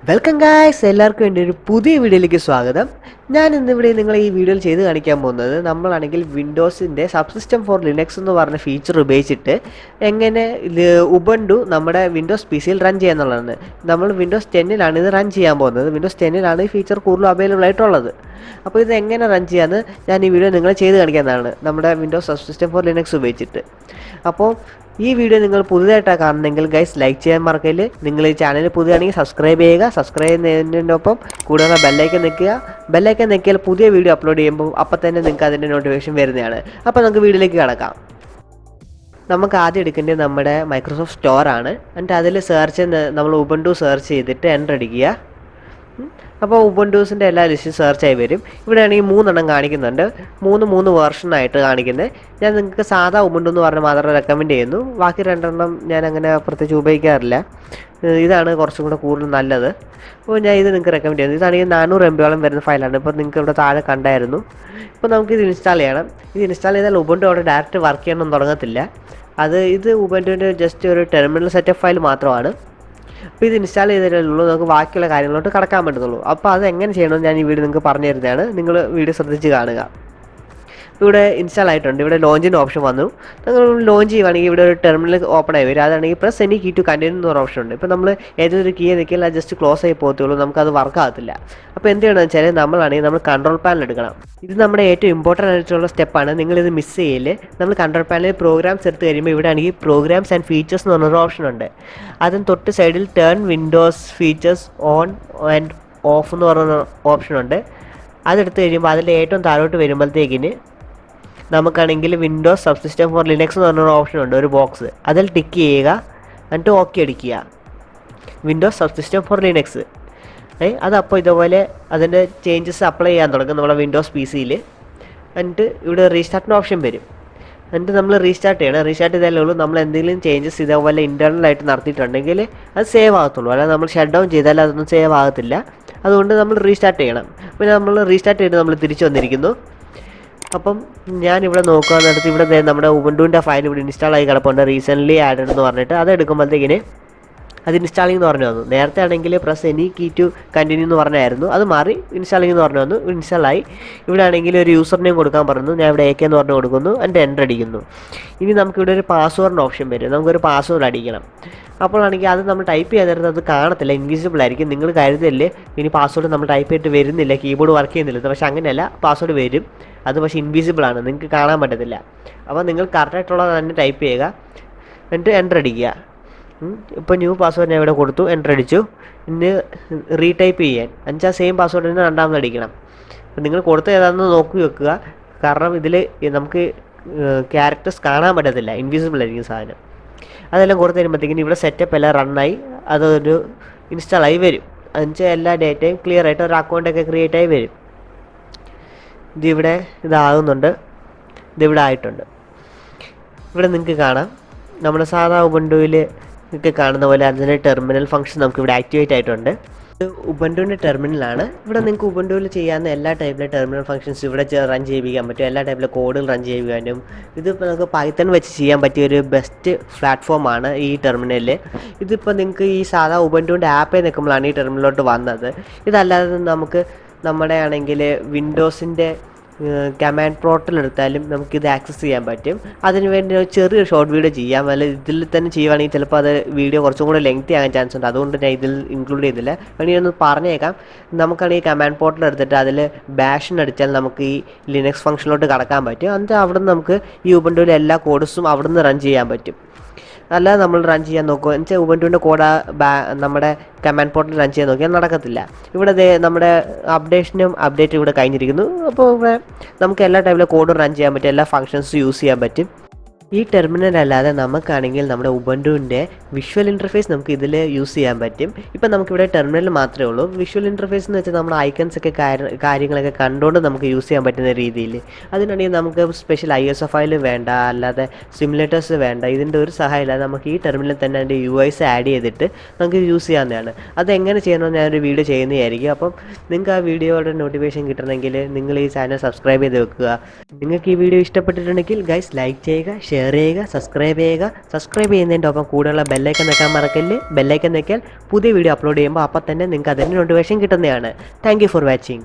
Welcome guys, എല്ലാവർക്കും എൻ്റെ ഒരു പുതിയ വീഡിയോയിലേക്ക് സ്വാഗതം. ഞാൻ ഇന്നിവിടെ നിങ്ങളെ ഈ വീഡിയോയിൽ ചെയ്ത് കാണിക്കാൻ പോകുന്നത് നമ്മളാണെങ്കിൽ വിൻഡോസിൻ്റെ സബ്സിസ്റ്റം ഫോർ ലിനക്സ് എന്ന് പറഞ്ഞ ഫീച്ചർ ഉപയോഗിച്ചിട്ട് എങ്ങനെ ഉബുണ്ടു നമ്മുടെ വിൻഡോസ് പി സിയിൽ റൺ ചെയ്യാന്നുള്ളതാണ്. നമ്മൾ വിൻഡോസ് 10-ലാണ് ഇത് റൺ ചെയ്യാൻ പോകുന്നത്. വിൻഡോസ് 10-ലാണ് ഈ ഫീച്ചർ കൂടുതലും അവൈലബിൾ ആയിട്ടുള്ളത്. അപ്പോൾ ഇത് എങ്ങനെ റൺ ചെയ്യാമെന്ന് ഞാൻ ഈ വീഡിയോ നിങ്ങളെ ചെയ്ത് കാണിക്കാവുന്നതാണ് നമ്മുടെ വിൻഡോസ് സബ്സിസ്റ്റം ഫോർ ലിനക്സ് ഉപയോഗിച്ചിട്ട്. അപ്പോൾ ഈ വീഡിയോ നിങ്ങൾ പുതുതായിട്ടാണ് കാണുന്നതെങ്കിൽ ഗൈസ് ലൈക്ക് ചെയ്യാൻ മറക്കല്. നിങ്ങൾ ഈ ചാനൽ പുതിയതാണെങ്കിൽ സബ്സ്ക്രൈബ് ചെയ്യുക. സബ്സ്ക്രൈബ് ചെയ്യുന്നതിനൊപ്പം കൂടുതൽ ബെല്ലൈക്കൻ നിൽക്കുക. ബെല്ലൈക്കൻ നിൽക്കിയാൽ പുതിയ വീഡിയോ അപ്ലോഡ് ചെയ്യുമ്പോൾ അപ്പം തന്നെ നിങ്ങൾക്ക് അതിൻ്റെ നോട്ടിഫിക്കേഷൻ വരുന്നതാണ്. അപ്പോൾ നമുക്ക് വീഡിയോയിലേക്ക് കിടക്കാം. നമുക്ക് ആദ്യം എടുക്കേണ്ടത് നമ്മുടെ മൈക്രോസോഫ്റ്റ് സ്റ്റോറാണ്. എന്നിട്ട് അതിൽ സെർച്ച് നമ്മൾ ഉബുണ്ടു സെർച്ച് ചെയ്തിട്ട് എൻ്റർ അടിക്കുക. അപ്പോൾ ഉബുണ്ടൂസിൻ്റെ എല്ലാ ലിസ്റ്റും സെർച്ചായി വരും. ഇവിടെ ആണെങ്കിൽ 3 കാണിക്കുന്നുണ്ട്. മൂന്ന് വേർഷനായിട്ട് കാണിക്കുന്നത്. ഞാൻ നിങ്ങൾക്ക് സാധാ ഉബുണ്ടു എന്ന് പറഞ്ഞ് മാത്രം റെക്കമെൻഡ് ചെയ്യുന്നു. ബാക്കി 2 ഞാൻ അങ്ങനെ പ്രത്യേകിച്ച് ഉപയോഗിക്കാറില്ല. ഇതാണ് കുറച്ചും കൂടെ കൂടുതൽ നല്ലത്. അപ്പോൾ ഞാൻ ഇത് നിങ്ങൾക്ക് റെക്കമെൻഡ് ചെയ്യുന്നു. ഇതാണെങ്കിൽ 400 MB വരുന്ന ഫയലാണ്. ഇപ്പോൾ നിങ്ങൾക്ക് ഇവിടെ താഴെ കണ്ടായിരുന്നു. ഇപ്പോൾ നമുക്കിത് ഇൻസ്റ്റാൾ ചെയ്യണം. ഇത് ഇൻസ്റ്റാൾ ചെയ്താൽ ഉബുണ്ടു അവിടെ ഡയറക്റ്റ് വർക്ക് ചെയ്യണമെന്ന് തുടങ്ങത്തില്ല. ഇത് ഉബുണ്ടുവിൻ്റെ ജസ്റ്റ് ഒരു ടെർമിനൽ സെറ്റപ്പ് ഫയൽ മാത്രമാണ്. അപ്പോൾ ഇത് ഇൻസ്റ്റാൾ ചെയ്തിട്ടുള്ളൂ. നമുക്ക് ബാക്കിയുള്ള കാര്യങ്ങളോട്ട് കടക്കാൻ പറ്റത്തുള്ളൂ. അപ്പോൾ അത് എങ്ങനെ ചെയ്യണമെന്ന് ഞാൻ ഈ വീഡിയോ നിങ്ങൾക്ക് പറഞ്ഞു തരുന്നതാണ്. നിങ്ങൾ വീഡിയോ ശ്രദ്ധിച്ച് കാണുക. ഇവിടെ ഇൻസ്റ്റാൾ ആയിട്ടുണ്ട്. ഇവിടെ ലോഞ്ചിൻ്റെ ഓപ്ഷൻ വന്നു. നിങ്ങൾ ലോഞ്ച് ചെയ്യുവാണെങ്കിൽ ഇവിടെ ഒരു ടെർമിനൽ ഓപ്പൺ ആയി വരും. അതാണെങ്കിൽ press any key to continue എന്നൊരു ഓപ്ഷൻ ഉണ്ട്. ഇപ്പോൾ നമ്മൾ ഏതൊരു കീ നിൽക്കില്ല, ജസ്റ്റ് ക്ലോസ് ആയി പോകത്തുള്ളൂ. നമുക്കത് വർക്ക് ആകത്തില്ല. അപ്പോൾ എന്ത് ചെയ്യണമെന്ന് വെച്ചാൽ നമ്മൾ കൺട്രോൾ പാനൽ എടുക്കണം. ഇത് നമ്മുടെ ഏറ്റവും ഇമ്പോർട്ടൻ്റ് ആയിട്ടുള്ള സ്റ്റെപ്പാണ്. നിങ്ങളിത് മിസ് ചെയ്യില്ലേ. നമ്മൾ കൺട്രോൾ പാനലിൽ പ്രോഗ്രാംസ് എടുത്ത് കഴിയുമ്പോൾ ഇവിടെ ആണെങ്കിൽ പ്രോഗ്രാംസ് ആൻഡ് ഫീച്ചേഴ്സ് എന്ന് പറഞ്ഞൊരു ഓപ്ഷൻ ഉണ്ട്. അതിന് തൊട്ട് സൈഡിൽ turn Windows features on and of എന്ന് പറഞ്ഞ ഓപ്ഷൻ ഉണ്ട്. അതെടുത്ത് കഴിയുമ്പോൾ അതിൻ്റെ ഏറ്റവും താഴോട്ട് വരുമ്പോഴത്തേക്കിന് നമുക്കാണെങ്കിൽ വിൻഡോസ് സബ്സിസ്റ്റം ഫോർ ലിനക്സ് എന്ന് പറഞ്ഞൊരു ഓപ്ഷൻ ഉണ്ട്, ഒരു ബോക്സ്. അതിൽ ടിക്ക് ചെയ്യുക. എന്നിട്ട് ഓക്കെ അടിക്കുക. Windows subsystem for Linux. അതപ്പോൾ ഇതുപോലെ അതിൻ്റെ ചേഞ്ചസ് അപ്ലൈ ചെയ്യാൻ തുടങ്ങും നമ്മുടെ വിൻഡോസ് പി സിയിൽ. എന്നിട്ട് ഇവിടെ റീസ്റ്റാർട്ടിൻ്റെ ഓപ്ഷൻ വരും. എന്നിട്ട് നമ്മൾ റീസ്റ്റാർട്ട് ചെയ്യണം. റീസ്റ്റാർട്ട് ചെയ്താലേ ഉള്ളൂ നമ്മൾ എന്തെങ്കിലും ചേഞ്ചസ് ഇതേപോലെ ഇൻറ്റേർണലായിട്ട് നടത്തിയിട്ടുണ്ടെങ്കിൽ അത് സേവ് ആകത്തുള്ളൂ. അല്ലാതെ നമ്മൾ ഷട്ട് ഡൗൺ ചെയ്താൽ അതൊന്നും സേവ് ആകത്തില്ല. അതുകൊണ്ട് നമ്മൾ റീസ്റ്റാർട്ട് ചെയ്യണം. പിന്നെ നമ്മൾ റീസ്റ്റാർട്ട് ചെയ്ത് നമ്മൾ തിരിച്ചു വന്നിരിക്കുന്നു. അപ്പം ഞാനിവിടെ നോക്കുകയെന്നടുത്ത് ഇവിടെ നമ്മുടെ ഉബുണ്ടുവിൻ്റെ ഫയൽ ഇവിടെ ഇൻസ്റ്റാൾ ആയി കിടപ്പുണ്ട്. റീസെൻ്റ്ലി ആഡഡ് എന്ന് പറഞ്ഞിട്ട് അത് എടുക്കുമ്പോഴത്തേക്കിന് അത് ഇൻസ്റ്റാളിംഗ് എന്ന് പറഞ്ഞു വന്നു. നേരത്തെ ആണെങ്കിൽ press any key to continue എന്ന് പറഞ്ഞായിരുന്നു. അത് മാറി ഇൻസ്റ്റാളിംഗ് എന്ന് പറഞ്ഞു വന്നു. ഇൻസ്റ്റാളായി. ഇവിടെ ആണെങ്കിൽ ഒരു യൂസർ നെയിം കൊടുക്കാൻ പറഞ്ഞു. ഞാൻ ഇവിടെ AK എന്ന് പറഞ്ഞു കൊടുക്കുന്നു. എൻ്റെ എൻ്റർ അടിക്കുന്നു. ഇനി നമുക്കിവിടെ ഒരു പാസ്വേഡിൻ്റെ ഓപ്ഷൻ വരും. നമുക്കൊരു പാസ്വേഡ് അടിക്കണം. അപ്പോഴാണെങ്കിൽ അത് നമ്മൾ ടൈപ്പ് ചെയ്യാൻ നേരത്ത് അത് കാണത്തില്ല, ഇൻവിസിബിൾ ആയിരിക്കും. നിങ്ങൾ കരുതല്ലേ ഇനി പാസ്വേഡ് നമ്മൾ ടൈപ്പ് ചെയ്തിട്ട് വരുന്നില്ല, കീബോർഡ് വർക്ക് ചെയ്യുന്നില്ല. പക്ഷേ അങ്ങനെയല്ല, പാസ്വേഡ് വരും. അത് പക്ഷേ ഇൻവിസിബിൾ ആണ്, നിങ്ങൾക്ക് കാണാൻ പറ്റത്തില്ല. അപ്പോൾ നിങ്ങൾ കറക്റ്റായിട്ടുള്ളത് തന്നെ ടൈപ്പ് ചെയ്യുക. എന്നിട്ട് എൻ്റർ അടിക്കുക. ഇപ്പോൾ ന്യൂ പാസ്വേഡ് ഞാൻ ഇവിടെ കൊടുത്തു, എൻ്റർ അടിച്ചു. ഇന്ന് റീടൈപ്പ് ചെയ്യാൻ സെയിം പാസ്വേഡ് തന്നെ രണ്ടാമത് അടിക്കണം. അപ്പോൾ നിങ്ങൾ കൊടുത്ത ഏതാണെന്ന് നോക്കി വെക്കുക. കാരണം ഇതിൽ നമുക്ക് ക്യാരക്ടേഴ്സ് കാണാൻ പറ്റത്തില്ല, ഇൻവിസിബിൾ ആയിരിക്കും സാധനം. അതെല്ലാം കൊടുത്ത് കഴിയുമ്പോഴത്തേക്കിന് ഇവിടെ സെറ്റപ്പ് എല്ലാം റണ്ണായി അതൊരു ഇൻസ്റ്റാളായി വരും. എല്ലാ ഡേറ്റയും ക്ലിയർ ആയിട്ട് ഒരു അക്കൗണ്ടൊക്കെ ക്രിയേറ്റ് ആയി വരും. ഇതാകുന്നുണ്ട്. ഇതിവിടെ ആയിട്ടുണ്ട്. ഇവിടെ നിങ്ങൾക്ക് കാണാം നമ്മുടെ സാധാ ഉബുണ്ടുവിൽ നിങ്ങൾക്ക് കാണുന്ന പോലെ അതിൻ്റെ ടെർമിനൽ ഫംഗ്ഷൻ നമുക്കിവിടെ ആക്ടിവേറ്റ് ആയിട്ടുണ്ട്. ഇത് ഉബുണ്ടുവിൻ്റെ ടെർമിനലാണ്. ഇവിടെ നിങ്ങൾക്ക് ഉബുണ്ടുവിൽ ചെയ്യാവുന്ന എല്ലാ ടൈപ്പിലെ ടെർമിനൽ ഫംഗ്ഷൻസ് ഇവിടെ റൺ ചെയ്യിപ്പിക്കാൻ പറ്റും. എല്ലാ ടൈപ്പിലെ കോഡുകൾ റൺ ചെയ്യാനും ഇതിപ്പോൾ നമുക്ക് പൈത്തൺ വെച്ച് ചെയ്യാൻ പറ്റിയ ഒരു ബെസ്റ്റ് പ്ലാറ്റ്ഫോമാണ് ഈ ടെർമിനലിൽ. ഇതിപ്പോൾ നിങ്ങൾക്ക് ഈ സാധാ ഉബുണ്ടുവിൻ്റെ ആപ്പിൽ നിൽക്കുമ്പോഴാണ് ഈ ടെർമിനലിലോട്ട് വന്നത്. ഇതല്ലാതെ നമുക്ക് നമ്മുടെ ആണെങ്കിൽ വിൻഡോസിൻ്റെ കമാൻഡ് പോർട്ടൽ എടുത്താലും നമുക്കിത് ആക്സസ് ചെയ്യാൻ പറ്റും. അതിനുവേണ്ടി ഒരു ചെറിയ ഷോർട്ട് വീഡിയോ ചെയ്യാം. അല്ല ഇതിൽ തന്നെ ചെയ്യുവാണെങ്കിൽ ചിലപ്പോൾ അത് വീഡിയോ കുറച്ചും കൂടെ ലെങ്തി ആകാൻ ചാൻസ് ഉണ്ട്. അതുകൊണ്ട് ഞാൻ ഇതിൽ ഇൻക്ലൂഡ് ചെയ്തില്ല. വേണമെങ്കിൽ ഒന്ന് പറഞ്ഞേക്കാം. നമുക്കാണെങ്കിൽ കമാൻഡ് പോർട്ടൽ എടുത്തിട്ട് അതിൽ ബാഷിന് അടിച്ചാൽ നമുക്ക് ഈ ലിനക്സ് ഫംഗ്ഷനിലോട്ട് കടക്കാൻ പറ്റും. എന്നിട്ട് അവിടെ നിന്ന് ഈ ഉബുണ്ടുവിലെ എല്ലാ കോഡ്സും അവിടെ നിന്ന് റൺ ചെയ്യാൻ പറ്റും. അല്ലാതെ നമ്മൾ റൺ ചെയ്യാൻ നോക്കുക എന്നുവെച്ചാൽ ഉബുണ്ടുവിൻ്റെ കോഡ് നമ്മുടെ കമാൻഡ് പോർട്ടൽ റൺ ചെയ്യാൻ നോക്കിയാൽ നടക്കത്തില്ല. ഇവിടെ നമ്മുടെ അപ്ഡേറ്റ് ഇവിടെ കഴിഞ്ഞിരിക്കുന്നു. അപ്പോൾ ഇവിടെ നമുക്ക് എല്ലാ ടൈപ്പിലെ കോഡും റൺ ചെയ്യാൻ പറ്റും, എല്ലാ ഫങ്ഷൻസും യൂസ് ചെയ്യാൻ പറ്റും. ഈ ടെർമിനൽ അല്ലാതെ നമുക്കാണെങ്കിൽ നമ്മുടെ ഉബുണ്ടുവിൻ്റെ വിഷ്വൽ ഇൻ്റർഫേസ് നമുക്ക് ഇതിൽ യൂസ് ചെയ്യാൻ പറ്റും. ഇപ്പം നമുക്കിവിടെ ടെർമിനൽ മാത്രമേ ഉള്ളൂ. വിഷ്വൽ ഇൻ്റർഫേസ് എന്ന് വെച്ചാൽ നമ്മുടെ ഐക്കൺസൊക്കെ കാര്യങ്ങളൊക്കെ കണ്ടുകൊണ്ട് നമുക്ക് യൂസ് ചെയ്യാൻ പറ്റുന്ന രീതിയിൽ. അതിനാണെങ്കിൽ നമുക്ക് സ്പെഷ്യൽ ISO ഫയൽ വേണ്ട, അല്ലാതെ സിമുലേറ്റേഴ്സ് വേണ്ട. ഇതിൻ്റെ ഒരു സഹായമില്ലാതെ നമുക്ക് ഈ ടെർമിനലിൽ തന്നെ അതിൻ്റെ UIs ആഡ് ചെയ്തിട്ട് നമുക്ക് യൂസ് ചെയ്യാവുന്നതാണ്. അതെങ്ങനെ ചെയ്യണമെന്ന് ഞാനൊരു വീഡിയോ ചെയ്യുന്നതായിരിക്കും. അപ്പം നിങ്ങൾക്ക് ആ വീഡിയോയുടെ നോട്ടിഫിക്കേഷൻ കിട്ടണമെങ്കിൽ നിങ്ങൾ ഈ ചാനൽ സബ്സ്ക്രൈബ് ചെയ്ത് വെക്കുക. നിങ്ങൾക്ക് ഈ വീഡിയോ ഇഷ്ടപ്പെട്ടിട്ടുണ്ടെങ്കിൽ ഗൈസ് ലൈക്ക് ചെയ്യുക, ഷെയർ ഷെയർ ചെയ്യുക, സബ്സ്ക്രൈബ് ചെയ്യുന്നതിൻ്റെ ഒപ്പം കൂടെയുള്ള ബെല്ലൈക്കൻ നിൽക്കാൻ മറക്കല്ല്. ബെല്ലൈക്കൻ നിൽക്കിയാൽ പുതിയ വീഡിയോ അപ്ലോഡ് ചെയ്യുമ്പോൾ അപ്പം തന്നെ നിങ്ങൾക്ക് അതിൻ്റെ നോട്ടിഫിക്കേഷൻ കിട്ടുന്നതാണ്. Thank you for watching.